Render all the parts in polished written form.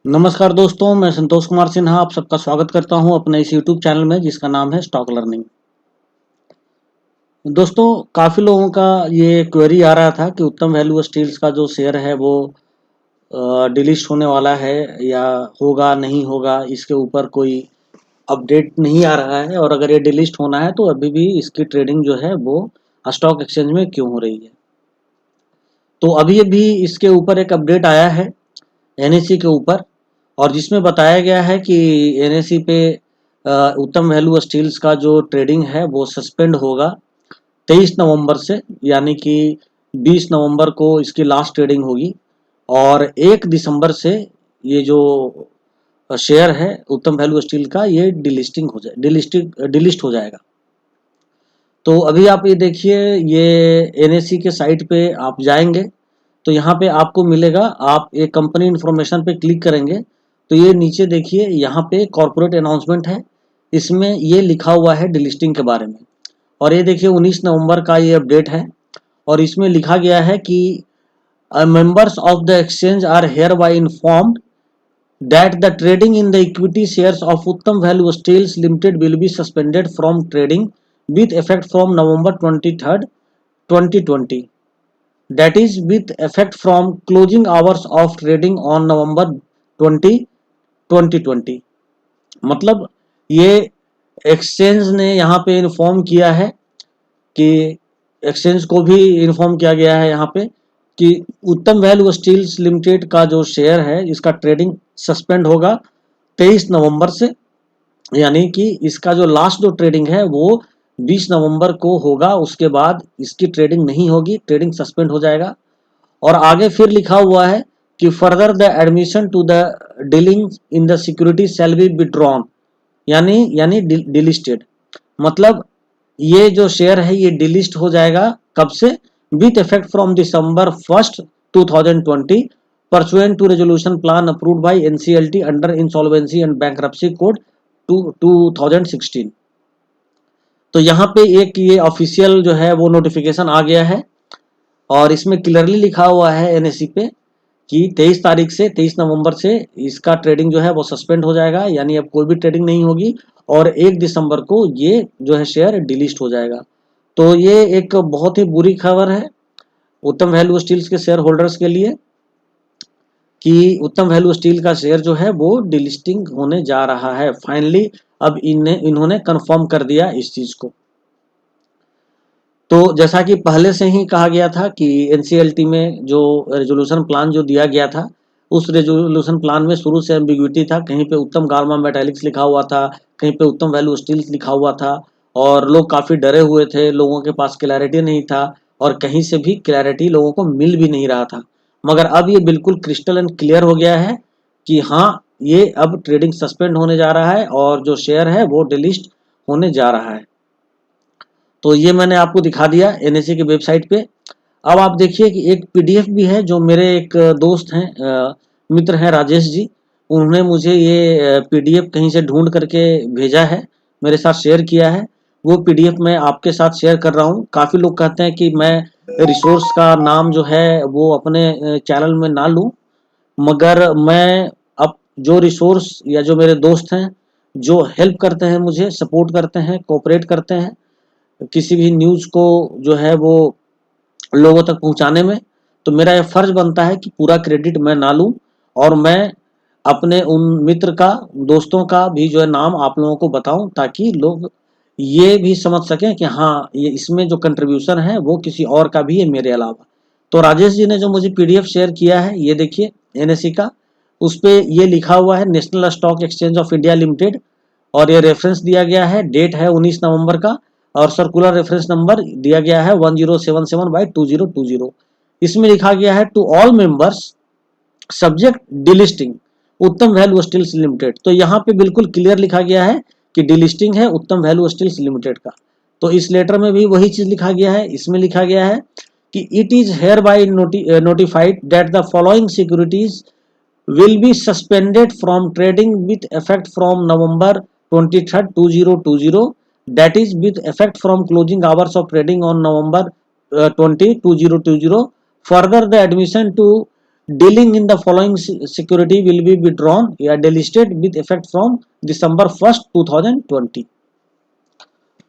नमस्कार दोस्तों, मैं संतोष कुमार सिन्हा आप सबका स्वागत करता हूं अपने इस यूट्यूब चैनल में जिसका नाम है स्टॉक लर्निंग। दोस्तों, काफ़ी लोगों का ये क्वेरी आ रहा था कि उत्तम वैल्यू स्टील्स का जो शेयर है वो डिलिस्ट होने वाला है या होगा नहीं होगा, इसके ऊपर कोई अपडेट नहीं आ रहा है और अगर ये डिलिस्ट होना है तो अभी भी इसकी ट्रेडिंग जो है वो स्टॉक एक्सचेंज में क्यों हो रही है। तो अभी अभी इसके ऊपर एक अपडेट आया है एनएससी के ऊपर, और जिसमें बताया गया है कि एनएससी पे उत्तम वैल्यू स्टील्स का जो ट्रेडिंग है वो सस्पेंड होगा 23 नवंबर से, यानी कि 20 नवंबर को इसकी लास्ट ट्रेडिंग होगी और 1 दिसंबर से ये जो शेयर है उत्तम वैल्यू स्टील का ये डिलिस्टिंग हो जाए डिलिस्ट हो जाएगा। तो अभी आप ये देखिए, ये एनएससी के साइट पे आप जाएंगे तो यहाँ पे आपको मिलेगा, आप एक कंपनी इन्फॉर्मेशन पे क्लिक करेंगे तो ये नीचे देखिए यहाँ पे कॉर्पोरेट अनाउंसमेंट है, इसमें ये लिखा हुआ है डिलिस्टिंग के बारे में। और ये देखिए 19 नवंबर का ये अपडेट है और इसमें लिखा गया है कि members of the exchange are hereby informed that the trading in the equity shares of Uttam Value Steels Limited will be suspended from trading with effect from November 23rd, 2020. That is with effect from closing hours of trading on November 20, 2020. मतलब ये exchange ने यहाँ पे inform किया है कि exchange को भी इन्फॉर्म किया गया है यहाँ पे कि उत्तम वैल्यू स्टील्स लिमिटेड का जो शेयर है इसका ट्रेडिंग सस्पेंड होगा 23 नवंबर से, यानी कि इसका जो लास्ट जो ट्रेडिंग है वो 20 नवंबर को होगा, उसके बाद इसकी ट्रेडिंग नहीं होगी, ट्रेडिंग सस्पेंड हो जाएगा। और आगे फिर लिखा हुआ है कि further the admission to the dealing in the security shall be withdrawn, यानी डिलिस्टेड। मतलब ये जो शेयर है ये डिलिस्ट हो जाएगा कब से, with effect from December 1st 2020 pursuant to resolution plan approved by NCLT under insolvency and bankruptcy code 2016। तो यहाँ पे एक ये ऑफिशियल जो है वो नोटिफिकेशन आ गया है और इसमें क्लियरली लिखा हुआ है एनएससी पे कि 23 नवंबर से इसका ट्रेडिंग जो है वो सस्पेंड हो जाएगा, यानी अब कोई भी ट्रेडिंग नहीं होगी और 1 दिसंबर को ये जो है शेयर डिलिस्ट हो जाएगा। तो ये एक बहुत ही बुरी खबर है उत्तम वैल्यू स्टील्स के शेयर होल्डर्स के लिए कि उत्तम वैल्यू स्टील का शेयर जो है वो डिलिस्टिंग होने जा रहा है। फाइनली अब इन्होंने कंफर्म कर दिया इस चीज को। तो जैसा कि पहले से ही कहा गया था कि एनसीएलटी में जो रेजोल्यूशन प्लान जो दिया गया था उस रेजोल्यूशन प्लान में शुरू से एम्बिग्विटी था, कहीं पे उत्तम गारमा मेटालिक्स लिखा हुआ था, कहीं पे उत्तम वैल्यू स्टील्स लिखा हुआ था और लोग काफ़ी डरे हुए थे, लोगों के पास क्लैरिटी नहीं था और कहीं से भी क्लैरिटी लोगों को मिल भी नहीं रहा था। मगर अब ये बिल्कुल क्रिस्टल एंड क्लियर हो गया है कि हाँ, ये अब ट्रेडिंग सस्पेंड होने जा रहा है और जो शेयर है वो डिलिस्ट होने जा रहा है। तो ये मैंने आपको दिखा दिया एनएससी की वेबसाइट पे। अब आप देखिए कि एक पीडीएफ भी है जो मेरे एक दोस्त हैं, मित्र हैं राजेश जी, उन्होंने मुझे ये पीडीएफ कहीं से ढूंढ करके भेजा है, मेरे साथ शेयर किया है। वो पीडीएफ मैं आपके साथ शेयर कर रहा हूँ। काफ़ी लोग कहते हैं कि मैं रिसोर्स का नाम जो है वो अपने चैनल में ना लूँ, मगर मैं अब जो रिसोर्स या जो मेरे दोस्त हैं जो हेल्प करते हैं, मुझे सपोर्ट करते हैं, कोऑपरेट करते हैं किसी भी न्यूज़ को जो है वो लोगों तक पहुंचाने में, तो मेरा यह फर्ज बनता है कि पूरा क्रेडिट मैं ना लूं और मैं अपने उन मित्र का, दोस्तों का भी जो है नाम आप लोगों को बताऊं ताकि लोग ये भी समझ सकें कि हाँ, ये इसमें जो कंट्रीब्यूशन है वो किसी और का भी है मेरे अलावा। तो राजेश जी ने जो मुझे पीडीएफ शेयर किया है ये देखिए एनएससी का, उस पर ये लिखा हुआ है national Stock Exchange of India limited और ये रेफरेंस दिया गया है, डेट है 19 नवंबर का और सर्कुलर रेफरेंस नंबर दिया गया है 1077/2020। इसमें लिखा गया है to all members subject delisting Uttam value steels limited. तो यहाँ पे बिल्कुल क्लियर लिखा गया है कि डिलिस्टिंग है उत्तम वैल्यू स्टील्स लिमिटेड का। तो इस लेटर में भी वही चीज लिखा गया है, इसमें लिखा गया है कि it is here by notified that the following securities will be suspended from trading with effect from November 23rd, 2020, that is with effect from closing hours of trading on November 20, 2020. Further, the admission to dealing in the following security will be withdrawn या डिलिस्टेड with effect from December 1 2020।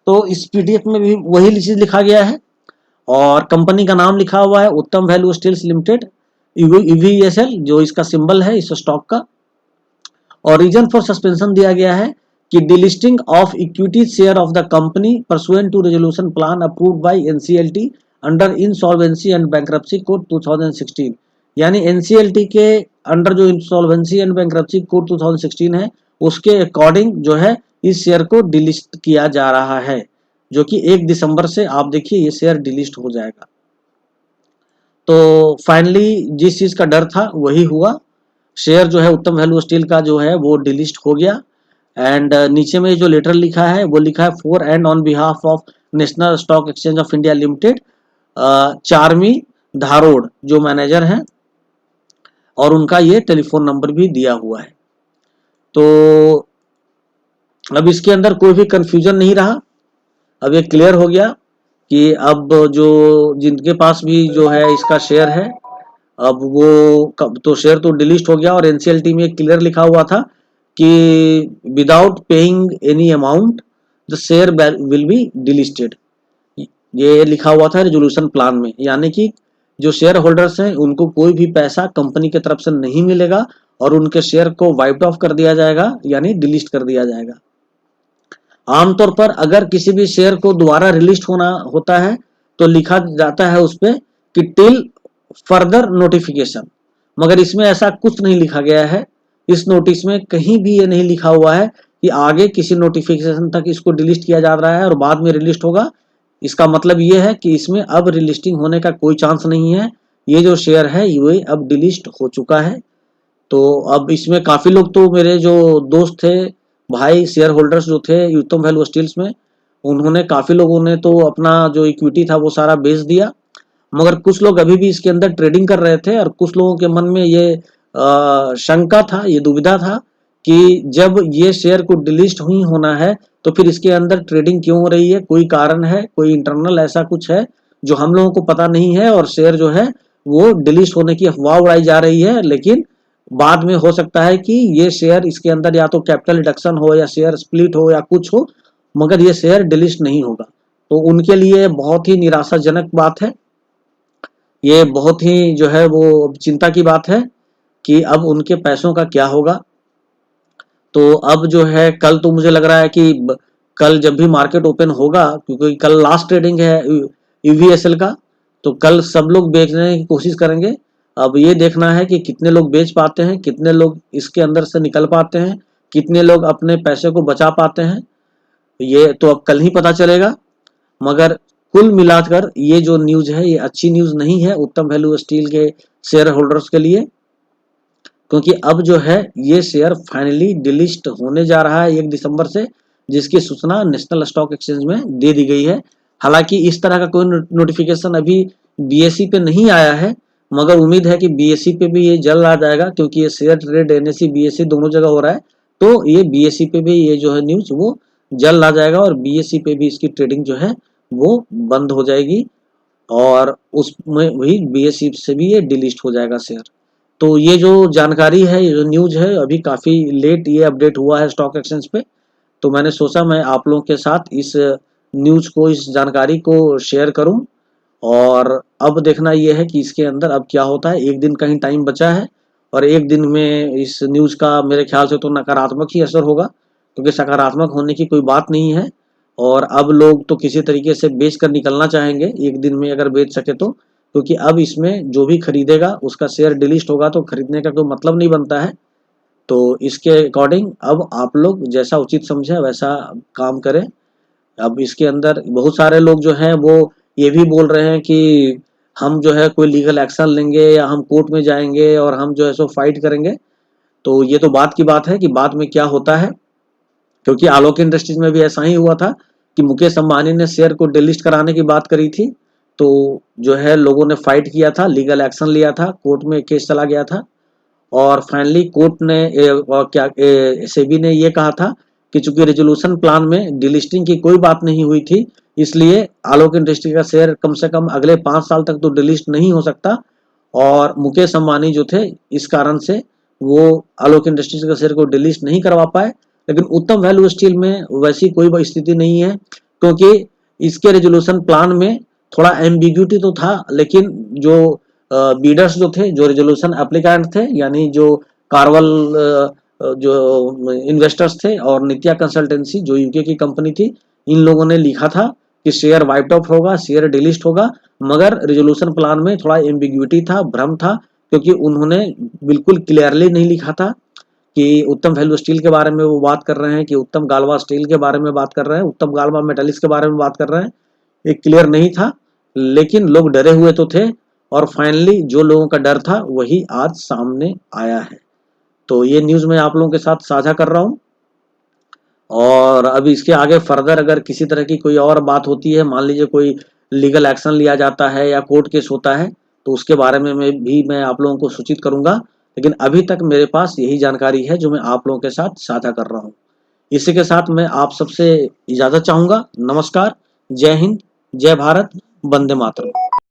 तो इस PDF में भी वही चीज लिखा गया है और कंपनी का नाम लिखा हुआ है उत्तम वैल्यू स्टील्स लिमिटेड, यूवीएसएल, जो इसका सिंबल है इस स्टॉक का। और रीजन फॉर सस्पेंशन दिया गया है कि delisting of equity share of the company pursuant to resolution plan approved by NCLT under insolvency and bankruptcy code 2016। यानी एनसीएलटी के अंडर जो इंसॉल्वेंसी एंड बैंक्रप्सी कोड 2016 है उसके अकॉर्डिंग जो है इस शेयर को डिलिस्ट किया जा रहा है, जो कि 1 दिसंबर से आप देखिए ये शेयर डिलिस्ट हो जाएगा। तो फाइनली जिस चीज का डर था वही हुआ, शेयर जो है उत्तम वैल्यू स्टील का जो है वो डिलिस्ट हो गया। एंड नीचे में जो लेटर लिखा है वो लिखा है for and on behalf of National Stock Exchange of India Limited, Charmi Dharod जो मैनेजर हैं, और उनका ये टेलीफोन नंबर भी दिया हुआ है। तो अब इसके अंदर कोई भी कंफ्यूजन नहीं रहा, अब ये क्लियर हो गया कि अब जो जिनके पास भी जो है इसका शेयर है अब वो तो शेयर तो डिलीट हो गया। और एनसीएलटी में क्लियर लिखा हुआ था कि without paying any amount the share will be delisted, ये लिखा हुआ था रेजोल्यूशन प्लान में। यानी कि जो शेयर होल्डर्स हैं उनको कोई भी पैसा कंपनी की तरफ से नहीं मिलेगा और उनके शेयर को वाइप ऑफ कर दिया जाएगा, यानी डिलीट कर दिया जाएगा। आमतौर पर अगर किसी भी शेयर को दोबारा रिलीज होना होता है तो लिखा जाता है उस पर कि टिल फर्दर नोटिफिकेशन, मगर इसमें ऐसा कुछ नहीं लिखा गया है। इस नोटिस में कहीं भी ये नहीं लिखा हुआ है कि आगे किसी नोटिफिकेशन तक इसको डिलीट किया जा रहा है और बाद में रिलीज होगा। इसका मतलब ये है कि इसमें अब रिलिस्टिंग होने का कोई चांस नहीं है, ये जो शेयर है ये अब डिलीट हो चुका है। तो अब इसमें काफी लोग तो मेरे जो दोस्त थे भाई शेयर होल्डर्स जो थे उत्तम वैल्यू स्टील्स में, उन्होंने काफी लोगों ने तो अपना जो इक्विटी था वो सारा बेच दिया, मगर कुछ लोग अभी भी इसके अंदर ट्रेडिंग कर रहे थे। और कुछ लोगों के मन में ये शंका था, ये दुविधा था कि जब ये शेयर को डिलीट ही होना है तो फिर इसके अंदर ट्रेडिंग क्यों हो रही है, कोई कारण है, कोई इंटरनल ऐसा कुछ है जो हम लोगों को पता नहीं है और शेयर जो है वो डिलीट होने की अफवाह उड़ाई जा रही है। लेकिन बाद में हो सकता है कि ये शेयर इसके अंदर या तो कैपिटल रिडक्शन हो या शेयर स्प्लिट हो या कुछ हो, मगर ये शेयर डिलीट नहीं होगा। तो उनके लिए बहुत ही निराशाजनक बात है, ये बहुत ही जो है वो चिंता की बात है कि अब उनके पैसों का क्या होगा। तो अब जो है कल तो मुझे लग रहा है कि कल जब भी मार्केट ओपन होगा, क्योंकि कल लास्ट ट्रेडिंग है यूवीएसएल का, तो कल सब लोग बेचने की कोशिश करेंगे। अब ये देखना है कि कितने लोग बेच पाते हैं, कितने लोग इसके अंदर से निकल पाते हैं, कितने लोग अपने पैसे को बचा पाते हैं, ये तो अब कल ही पता चलेगा। मगर कुल मिलाकर ये जो न्यूज है ये अच्छी न्यूज नहीं है उत्तम वैल्यू स्टील के शेयर होल्डर्स के लिए, क्योंकि अब जो है ये शेयर फाइनली डिलिस्ट होने जा रहा है 1 दिसंबर से, जिसकी सूचना नेशनल स्टॉक एक्सचेंज में दे दी गई है। हालांकि इस तरह का कोई नोटिफिकेशन अभी बीएसई पे नहीं आया है, मगर उम्मीद है कि बीएसई पे भी ये जल्द आ जाएगा, क्योंकि ये शेयर ट्रेड एनएसई बीएसई दोनों जगह हो रहा है। तो ये बीएसई पे भी ये जो है न्यूज वो जल्द आ जाएगा और बीएसई पे भी इसकी ट्रेडिंग जो है वो बंद हो जाएगी और उसमें भी बीएसई से भी ये डिलीट हो जाएगा शेयर। तो ये जो जानकारी है, ये जो न्यूज है, अभी काफ़ी लेट ये अपडेट हुआ है स्टॉक एक्सचेंज पे। तो मैंने सोचा मैं आप लोगों के साथ इस न्यूज को, इस जानकारी को शेयर करूं। और अब देखना ये है कि इसके अंदर अब क्या होता है। 1 दिन का ही टाइम बचा है और 1 दिन में इस न्यूज का मेरे ख्याल से तो नकारात्मक ही असर होगा, क्योंकि सकारात्मक होने की कोई बात नहीं है। और अब लोग तो किसी तरीके से बेच कर निकलना चाहेंगे 1 दिन में, अगर बेच सके तो, क्योंकि अब इसमें जो भी खरीदेगा उसका शेयर डिलीट होगा तो खरीदने का कोई मतलब नहीं बनता है। तो इसके अकॉर्डिंग अब आप लोग जैसा उचित समझे वैसा काम करें। अब इसके अंदर बहुत सारे लोग जो हैं वो ये भी बोल रहे हैं कि हम जो है कोई लीगल एक्शन लेंगे या हम कोर्ट में जाएंगे और हम जो है सो फाइट करेंगे। तो ये तो बात की बात है कि बाद में क्या होता है, क्योंकि आलोक इंडस्ट्रीज में भी ऐसा ही हुआ था कि मुकेश अंबानी ने शेयर को डिलीट कराने की बात करी थी, तो जो है लोगों ने फाइट किया था, लीगल एक्शन लिया था, कोर्ट में केस चला गया था और फाइनली कोर्ट ने सेबी ने ये कहा था कि चूंकि रेजोल्यूशन प्लान में डिलिस्टिंग की कोई बात नहीं हुई थी, इसलिए आलोक इंडस्ट्री का शेयर कम से कम अगले 5 साल तक तो डिलिस्ट नहीं हो सकता और मुकेश अंबानी जो थे इस कारण से वो आलोक इंडस्ट्रीज के शेयर को डिलीस्ट नहीं करवा पाए। लेकिन उत्तम वैल्यू स्टील में वैसी कोई स्थिति नहीं है, क्योंकि इसके रेजोल्यूशन प्लान में थोड़ा एम्बिग्यूटी तो था, लेकिन जो बीडर्स जो थे, जो रेजोल्यूशन एप्लीकेंट थे, यानी जो कार्वल जो इन्वेस्टर्स थे और नित्या कंसल्टेंसी जो यूके की कंपनी थी, इन लोगों ने लिखा था कि शेयर वाइप्ड ऑफ होगा, शेयर डिलिस्ट होगा, मगर रेजोल्यूशन प्लान में थोड़ा एम्बिग्यूटी था, भ्रम था, क्योंकि उन्होंने बिल्कुल क्लियरली नहीं लिखा था कि उत्तम वैल्यू स्टील के बारे में वो बात कर रहे हैं कि उत्तम गालवा स्टील के बारे में बात कर रहे हैं, उत्तम गालवा मेटालिक्स के बारे में बात कर रहे हैं, ये क्लियर नहीं था। लेकिन लोग डरे हुए तो थे, और फाइनली जो लोगों का डर था वही आज सामने आया है। तो ये न्यूज़ मैं आप लोगों के साथ साझा कर रहा हूँ। और अभी इसके आगे फर्दर अगर किसी तरह की कोई और बात होती है, मान लीजिए कोई लीगल एक्शन लिया जाता है या कोर्ट केस होता है, तो उसके बारे में मैं आप लोगों को सूचित करूंगा। लेकिन अभी तक मेरे पास यही जानकारी है जो मैं आप लोगों के साथ साझा कर रहा हूँ। इसी के साथ मैं आप सबसे इजाज़त चाहूँगा। नमस्कार, जय हिंद, जय भारत, वंदे मातरम।